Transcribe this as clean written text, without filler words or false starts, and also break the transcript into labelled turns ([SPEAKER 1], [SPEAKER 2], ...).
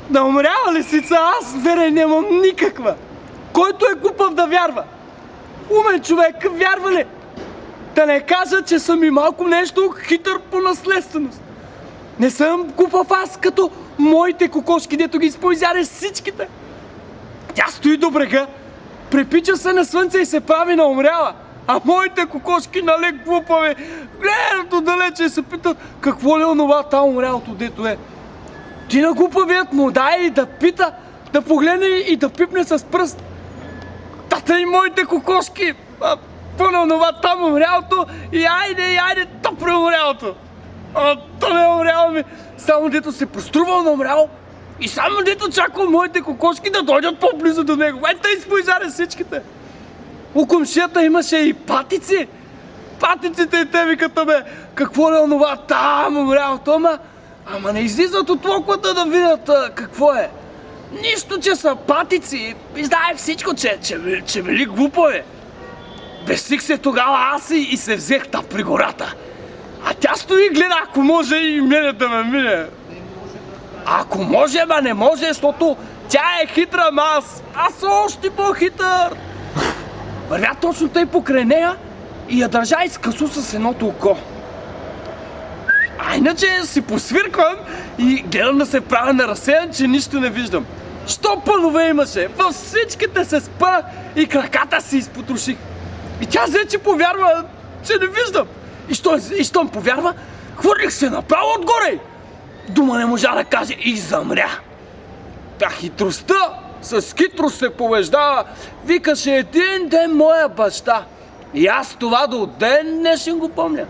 [SPEAKER 1] На умряла лисица аз вера нямам никаква. Който е глупав да вярва. Умен човек вярва ли? Да не кажа, че съм и малко нещо хитър по наследственост. Не съм глупав аз като моите кокошки, дето ги изпоизяде всичките. Тя стои до брега, препича се на слънце и се прави на умряла. А моите кокошки, нали глупави, гледат отдалече и се питат какво ли онова там умрялото дето е. Ти на глупавият му дай да пита, да погледне и да пипне с пръст. Тата и моите кокошки, пълне онова там умрялото и айде, топре умрялото. То не е умряло ми, само дето се прострувал на умряло и само дето чакал моите кокошки да дойдат по-близо до него. Тъй изпоизаде всичките. У комшията имаше и патици. Патиците и те викат, какво ли онова там умрялото, ама не излизат от локвата да видят какво е. Нищо, че са патици. И знае всичко, че били глупави. Бесих се тогава аз и се взех та при гората. А тя стои и гледа, ако може и мене да ме мине. Ако може, не може, защото тя е хитра, аз съм още по-хитър. Вървя точно тъй покрай нея и я държа изкъсо с едното око. А иначе си посвирквам и гледам да се правя на разсеян, че нищо не виждам. Що пънове имаше? Във всичките се спънах и краката си изпотроших. И тя взе, че повярва, че не виждам. И щом повярва, хвърлих се направо отгоре. Дума не можа да каже и замря. Та хитростта с хитрост се побеждава, викаше един ден моя баща. И аз това до ден днешен го помня.